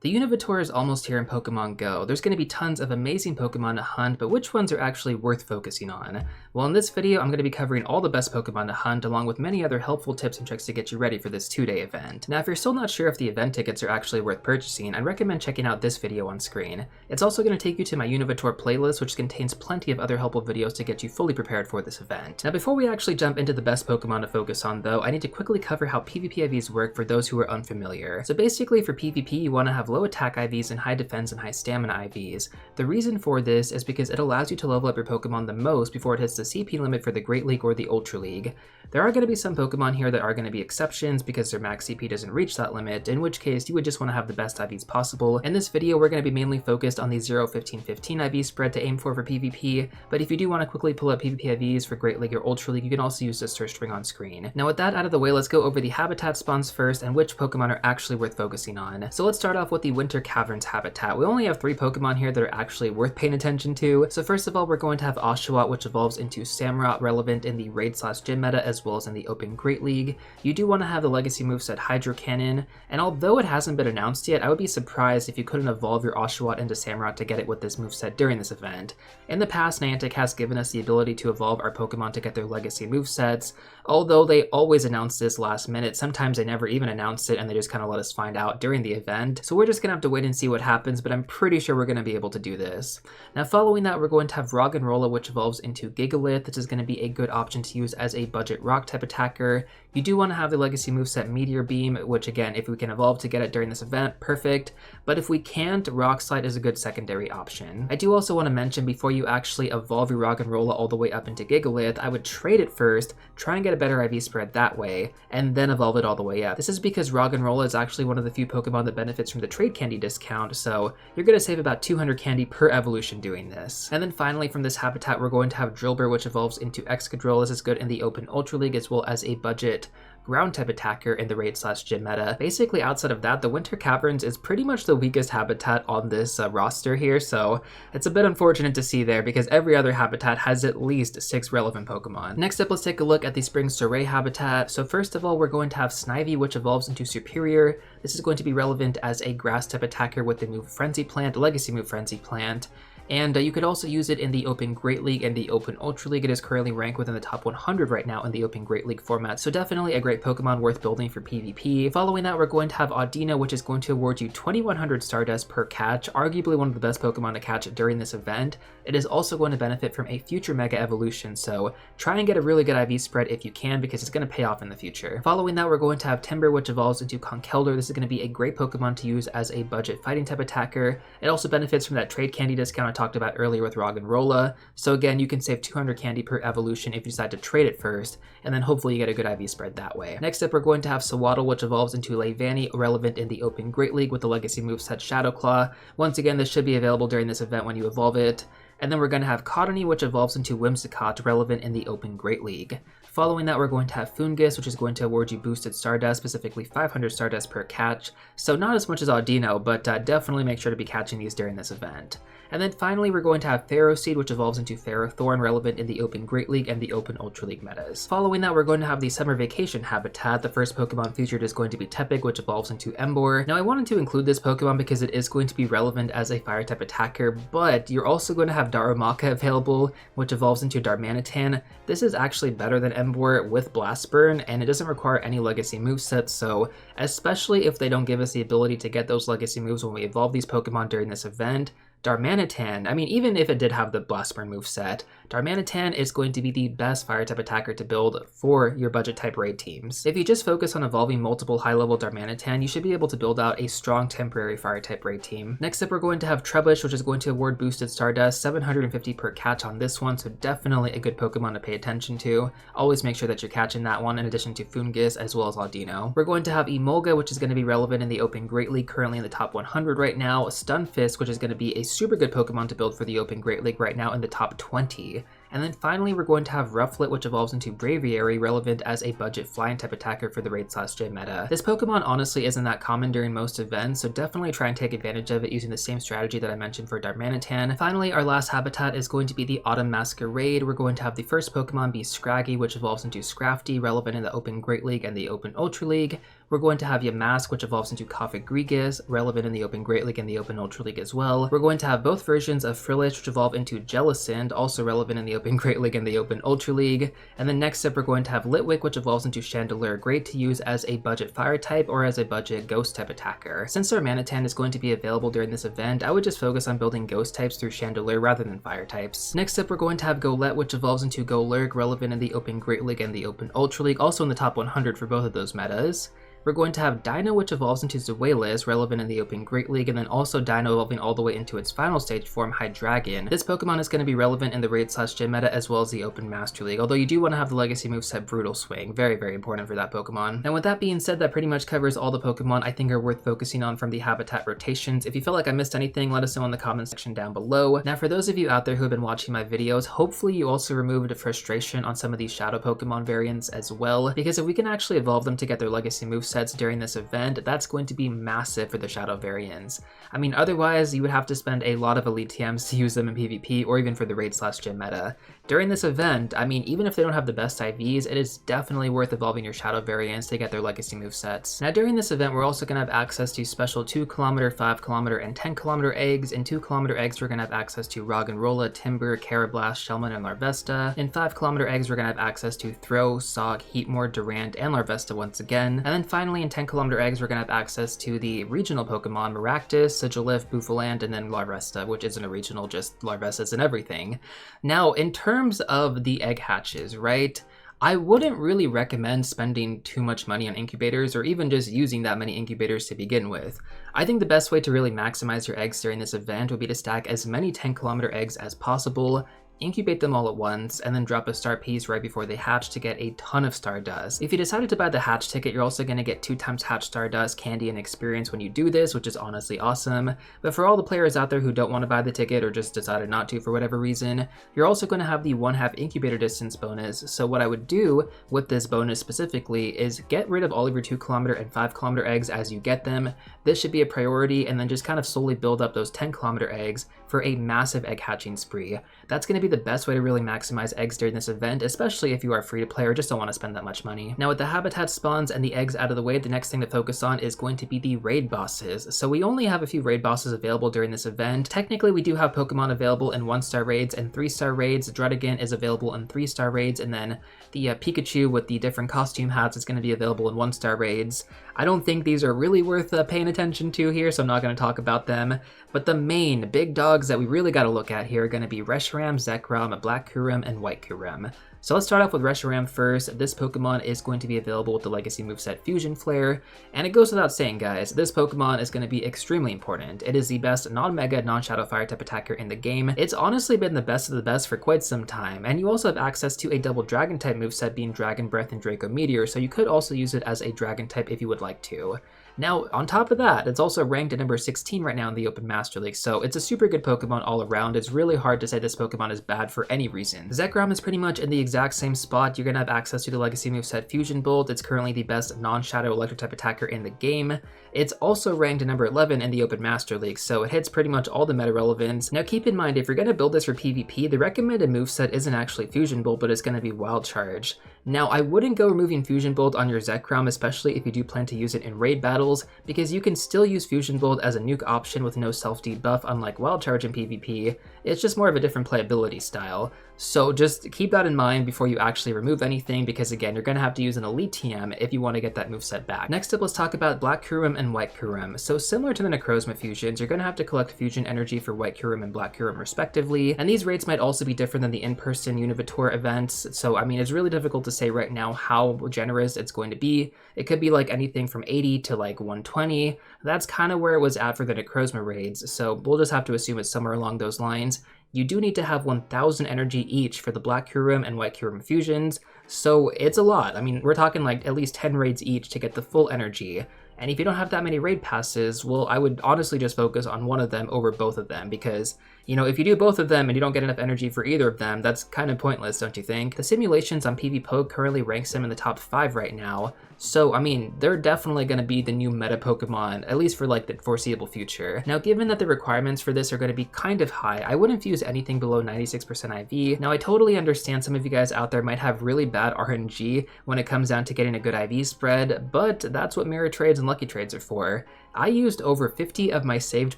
The Unova Tour is almost here in Pokémon GO. There's going to be tons of amazing Pokémon to hunt, but which ones are actually worth focusing on? Well, in this video, I'm going to be covering all the best Pokémon to hunt, along with many other helpful tips and tricks to get you ready for this 2-day event. Now, if you're still not sure if the event tickets are actually worth purchasing, I'd recommend checking out this video on screen. It's also going to take you to my Unova Tour playlist, which contains plenty of other helpful videos to get you fully prepared for this event. Now, before we actually jump into the best Pokémon to focus on, though, I need to quickly cover how PvP IVs work for those who are unfamiliar. So basically, for PvP, you want to have low attack IVs and high defense and high stamina IVs. The reason for this is because it allows you to level up your Pokemon the most before it hits the CP limit for the Great League or the Ultra League. There are going to be some Pokemon here that are going to be exceptions because their max CP doesn't reach that limit, in which case you would just want to have the best IVs possible. In this video, we're going to be mainly focused on the 0-15-15 IV spread to aim for PvP, but if you do want to quickly pull up PvP IVs for Great League or Ultra League, you can also use the search string on screen. Now with that out of the way, let's go over the habitat spawns first and which Pokemon are actually worth focusing on. So let's start off with the Winter Caverns habitat. We only have 3 Pokemon here that are actually worth paying attention to. So first of all, we're going to have Oshawott, which evolves into Samurott, relevant in the Raid/Gym meta as well as in the Open Great League. You do want to have the legacy moveset Hydro Cannon, and although it hasn't been announced yet, I would be surprised if you couldn't evolve your Oshawott into Samurott to get it with this moveset during this event. In the past, Niantic has given us the ability to evolve our Pokemon to get their legacy movesets, although they always announce this last minute. Sometimes they never even announce it and they just kind of let us find out during the event. So we're just gonna have to wait and see what happens, but I'm pretty sure we're gonna be able to do this. Now following that, we're going to have Roggenrola, which evolves into Gigalith. This is going to be a good option to use as a budget rock type attacker. You do want to have the legacy moveset Meteor Beam, which again, if we can evolve to get it during this event, perfect. But if we can't, Rock Slide is a good secondary option. I do also want to mention, before you actually evolve your Roggenrola all the way up into Gigalith, I would trade it first, try and get a better IV spread that way, and then evolve it all the way up. This is because Roggenrola is actually one of the few Pokemon that benefits from the trade candy discount, so you're going to save about 200 candy per evolution doing this. And then finally, from this habitat, we're going to have Drillbur, which evolves into Excadrill. This is good in the Open Ultra League as well as a budget ground type attacker in the Raid/Gym meta. Basically, outside of that, the Winter Caverns is pretty much the weakest habitat on this roster here, so it's a bit unfortunate to see there because every other habitat has at least 6 relevant Pokemon. Next up, let's take a look at the Spring Soiree habitat. So first of all, we're going to have Snivy, which evolves into Superior. This is going to be relevant as a grass type attacker with the move Frenzy Plant, legacy move Frenzy Plant. And you could also use it in the Open Great League and the Open Ultra League. It is currently ranked within the top 100 right now in the Open Great League format, so definitely a great Pokemon worth building for PvP. Following that, we're going to have Audino, which is going to award you 2100 Stardust per catch, arguably one of the best Pokemon to catch during this event. It is also going to benefit from a future Mega Evolution, so try and get a really good IV spread if you can, because it's going to pay off in the future. Following that, we're going to have Timber, which evolves into Conkeldurr. This is going to be a great Pokemon to use as a budget fighting type attacker. It also benefits from that trade candy discount I talked about earlier with Roggenrola, so again, you can save 200 candy per evolution if you decide to trade it first, and then hopefully you get a good IV spread that way. Next up, we're going to have Sewaddle, which evolves into Leavanny, relevant in the Open Great League with the legacy moveset Shadow Claw. Once again, this should be available during this event when you evolve it. And then we're going to have Cottonee, which evolves into Whimsicott, relevant in the Open Great League. Following that, we're going to have Foongus, which is going to award you boosted Stardust, specifically 500 Stardust per catch. So not as much as Audino, but definitely make sure to be catching these during this event. And then finally, we're going to have Ferroseed, which evolves into Ferrothorn, relevant in the Open Great League and the Open Ultra League metas. Following that, we're going to have the Summer Vacation habitat. The first Pokemon featured is going to be Tepig, which evolves into Emboar. Now, I wanted to include this Pokemon because it is going to be relevant as a Fire-type attacker, but you're also going to have Darumaka available, which evolves into Darmanitan. This is actually better than Emboar with Blast Burn, and it doesn't require any legacy movesets, so especially if they don't give us the ability to get those legacy moves when we evolve these Pokemon during this event, Darmanitan, I mean, even if it did have the Blast Burn moveset, Darmanitan is going to be the best Fire-type attacker to build for your budget-type raid teams. If you just focus on evolving multiple high-level Darmanitan, you should be able to build out a strong temporary Fire-type raid team. Next up, we're going to have Trubbish, which is going to award boosted Stardust, 750 per catch on this one, so definitely a good Pokemon to pay attention to. Always make sure that you're catching that one in addition to Foongus as well as Audino. We're going to have Emolga, which is going to be relevant in the Open Great League, currently in the top 100 right now. Stunfisk, which is going to be a super good Pokemon to build for the Open Great League right now in the top 20. And then finally, we're going to have Rufflet, which evolves into Braviary, relevant as a budget flying type attacker for the Raid/Gym meta. This Pokemon honestly isn't that common during most events, so definitely try and take advantage of it using the same strategy that I mentioned for Darmanitan. Finally, our last habitat is going to be the Autumn Masquerade. We're going to have the first Pokemon be Scraggy, which evolves into Scrafty, relevant in the Open Great League and the Open Ultra League. We're going to have Yamask, which evolves into Cofagrigus, relevant in the Open Great League and the Open Ultra League as well. We're going to have both versions of Frillish, which evolve into Jellicent, also relevant in the Open Great League and the Open Ultra League. And then next up, we're going to have Litwick, which evolves into Chandelure, great to use as a budget fire type or as a budget ghost type attacker. Since our Manitan is going to be available during this event, I would just focus on building ghost types through Chandelure rather than fire types. Next up, we're going to have Golett, which evolves into Golurk, relevant in the Open Great League and the Open Ultra League, also in the top 100 for both of those metas. We're going to have Dino, which evolves into Zuelis, relevant in the Open Great League, and then also Dino evolving all the way into its final stage form, Hydreigon. This Pokemon is going to be relevant in the Raid/Gym meta as well as the Open Master League, although you do want to have the legacy moveset Brutal Swing. Very, very important for that Pokemon. And with that being said, that pretty much covers all the Pokemon I think are worth focusing on from the habitat rotations. If you feel like I missed anything, let us know in the comments section down below. Now, for those of you out there who have been watching my videos, hopefully you also removed frustration on some of these Shadow Pokemon variants as well, because if we can actually evolve them to get their legacy movesets during this event, that's going to be massive for the Shadow variants. I mean, otherwise you would have to spend a lot of Elite TMs to use them in PvP or even for the Raid/Gym meta. During this event, I mean, even if they don't have the best IVs, it is definitely worth evolving your Shadow variants to get their legacy movesets. Now, during this event, we're also going to have access to special 2 km, 5 km, and 10 km eggs. In 2 km eggs, we're going to have access to Roggenrola, Timber, Carablast, Shellman, and Larvesta. In 5 km eggs, we're going to have access to Throw, Sog, Heatmore, Durant, and Larvesta once again. And then finally, in 10 km eggs, we're going to have access to the regional Pokemon Maractus, Sigilyph, Bouffalant, and then Larvesta, which isn't a regional, just Larvestas and everything. Now, in terms of the egg hatches, right? I wouldn't really recommend spending too much money on incubators or even just using that many incubators to begin with. I think the best way to really maximize your eggs during this event would be to stack as many 10 km eggs as possible, incubate them all at once, and then drop a star piece right before they hatch to get a ton of Stardust. If you decided to buy the hatch ticket, you're also going to get 2 times hatch Stardust, candy, and experience when you do this, which is honestly awesome. But for all the players out there who don't want to buy the ticket or just decided not to for whatever reason, you're also going to have the 1/2 incubator distance bonus. So what I would do with this bonus specifically is get rid of all of your 2 km and 5 km eggs as you get them. This should be a priority, and then just kind of slowly build up those 10 km eggs for a massive egg hatching spree. That's going to be the best way to really maximize eggs during this event, especially if you are free to play or just don't want to spend that much money. Now, with the habitat spawns and the eggs out of the way, the next thing to focus on is going to be the raid bosses. So we only have a few raid bosses available during this event. Technically, we do have Pokemon available in 1-star raids and 3-star raids. Druddigon is available in 3-star raids, and then the Pikachu with the different costume hats is going to be available in 1-star raids. I don't think these are really worth paying attention to here, so I'm not going to talk about them. But the main big dogs that we really got to look at here are going to be Reshiram, Zekrom, Black Kyurem, and White Kyurem. So let's start off with Reshiram first. This Pokemon is going to be available with the legacy moveset Fusion Flare, and it goes without saying, guys, this Pokemon is going to be extremely important. It is the best non-mega, non-shadow fire type attacker in the game. It's honestly been the best of the best for quite some time, and you also have access to a double dragon type moveset being Dragon Breath and Draco Meteor, so you could also use it as a dragon type if you would like to. Now, on top of that, it's also ranked at number 16 right now in the Open Master League, so it's a super good Pokemon all around. It's really hard to say this Pokemon is bad for any reason. Zekrom is pretty much in the exact same spot. You're going to have access to the legacy moveset Fusion Bolt. It's currently the best non-shadow electric type attacker in the game. It's also ranked at number 11 in the Open Master League, so it hits pretty much all the meta relevance. Now keep in mind, if you're going to build this for PvP, the recommended moveset isn't actually Fusion Bolt, but it's going to be Wild Charge. Now, I wouldn't go removing Fusion Bolt on your Zekrom, especially if you do plan to use it in raid battles, because you can still use Fusion Bolt as a nuke option with no self-debuff, unlike Wild Charge in PvP. It's just more of a different playability style. So just keep that in mind before you actually remove anything, because again, you're going to have to use an Elite TM if you want to get that moveset back. Next up, let's talk about Black Kyurem and White Kyurem. So similar to the Necrozma fusions, you're going to have to collect fusion energy for White Kyurem and Black Kyurem respectively, and these rates might also be different than the in-person Unova Tour events. So I mean, it's really difficult to say right now how generous it's going to be. It could be like anything from 80 to like 120. That's kind of where it was at for the Necrozma raids, so we'll just have to assume it's somewhere along those lines. You do need to have 1,000 energy each for the Black Kyurem and White Kyurem fusions, so it's a lot. I mean, we're talking like at least 10 raids each to get the full energy. And if you don't have that many raid passes, well, I would honestly just focus on one of them over both of them, because, you know, if you do both of them and you don't get enough energy for either of them, that's kind of pointless, don't you think? The simulations on PvPoke currently ranks them in the top 5 right now, so, I mean, they're definitely going to be the new meta Pokemon, at least for like the foreseeable future. Now, given that the requirements for this are going to be kind of high, I wouldn't fuse anything below 96% IV. Now, I totally understand some of you guys out there might have really bad RNG when it comes down to getting a good IV spread, but that's what mirror trades and lucky trades are for. I used over 50 of my saved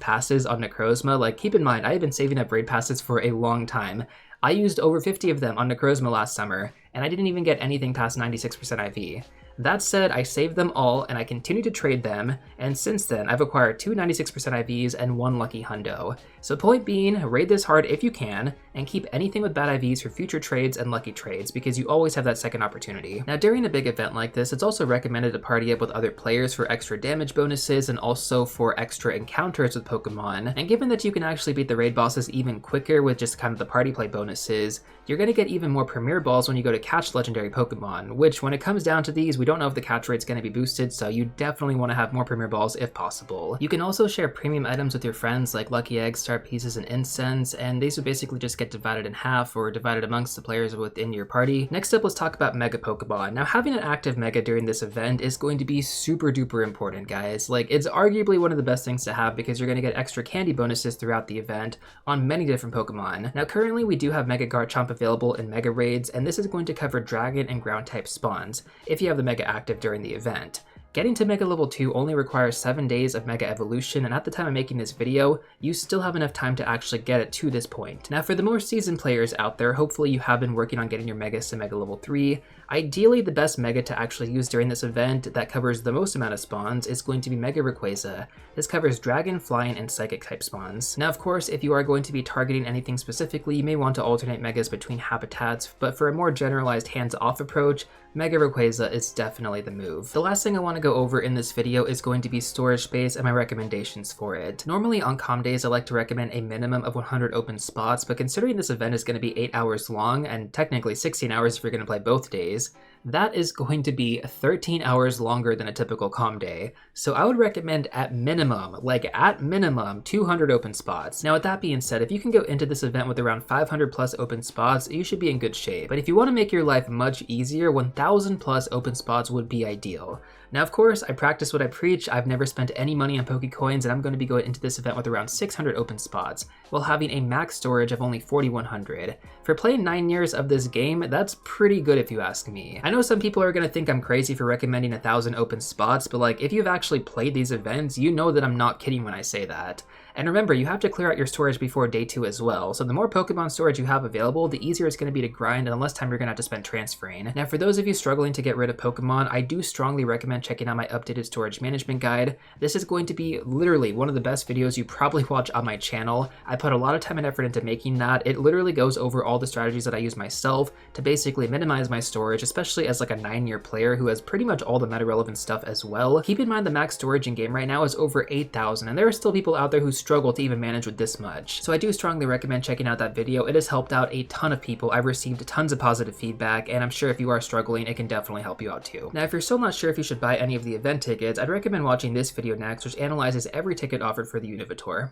passes on Necrozma. Like, keep in mind, I have been saving up raid passes for a long time. I used over 50 of them on Necrozma last summer, and I didn't even get anything past 96% IV. That said, I saved them all and I continue to trade them, and since then I've acquired 2 96% IVs and 1 lucky hundo. So point being, raid this hard if you can, and keep anything with bad IVs for future trades and lucky trades, because you always have that second opportunity. Now, during a big event like this, it's also recommended to party up with other players for extra damage bonuses and also for extra encounters with Pokemon. And given that you can actually beat the raid bosses even quicker with just kind of the party play bonuses, you're going to get even more Premier Balls when you go to catch legendary Pokemon, which when it comes down to these, we don't know if the catch rate's going to be boosted, so you definitely want to have more Premier Balls if possible. You can also share premium items with your friends like Lucky Eggs, Star Pieces, and Incense, and these would basically just get divided in half or divided amongst the players within your party. Next up, let's talk about Mega Pokemon. Now, having an active Mega during this event is going to be super duper important, guys. Like, it's arguably one of the best things to have because you're going to get extra candy bonuses throughout the event on many different Pokemon. Now, currently we do have Mega Garchomp available in Mega Raids, and this is going to cover Dragon and Ground type spawns if you have the Mega active during the event. Getting to Mega Level 2 only requires 7 days of Mega Evolution, and at the time of making this video, you still have enough time to actually get it to this point. Now, for the more seasoned players out there, hopefully you have been working on getting your Megas to Mega Level 3. Ideally, the best Mega to actually use during this event that covers the most amount of spawns is going to be Mega Rayquaza. This covers Dragon, Flying, and Psychic type spawns. Now, of course, if you are going to be targeting anything specifically, you may want to alternate Megas between habitats, but for a more generalized hands-off approach, Mega Rayquaza is definitely the move. The last thing I want to go over in this video is going to be storage space and my recommendations for it. Normally on calm days I like to recommend a minimum of 100 open spots, but considering this event is going to be 8 hours long and technically 16 hours if you're going to play both days, that is going to be 13 hours longer than a typical calm day. So I would recommend at minimum, 200 open spots. Now with that being said, if you can go into this event with around 500 plus open spots, you should be in good shape. But if you want to make your life much easier, 1000 plus open spots would be ideal. Now, of course, I practice what I preach. I've never spent any money on Pokecoins, and I'm going to be going into this event with around 600 open spots, while having a max storage of only 4100. For playing 9 years of this game, that's pretty good if you ask me. I know some people are going to think I'm crazy for recommending 1000 open spots, but like, if you've actually played these events, you know that I'm not kidding when I say that. And remember, you have to clear out your storage before day 2 as well, so the more Pokemon storage you have available, the easier it's going to be to grind and the less time you're going to have to spend transferring. Now, for those of you struggling to get rid of Pokemon, I do strongly recommend checking out my updated storage management guide. This is going to be literally one of the best videos you probably watch on my channel. I put a lot of time and effort into making that. It literally goes over all the strategies that I use myself to basically minimize my storage, especially as like a 9-year player who has pretty much all the meta relevant stuff as well. Keep in mind the max storage in game right now is over 8,000, and there are still people out there who struggle to even manage with this much. So I do strongly recommend checking out that video. It has helped out a ton of people. I've received tons of positive feedback, and I'm sure if you are struggling, it can definitely help you out too. Now, if you're still not sure if you should buy any of the event tickets, I'd recommend watching this video next, which analyzes every ticket offered for the Unova Tour.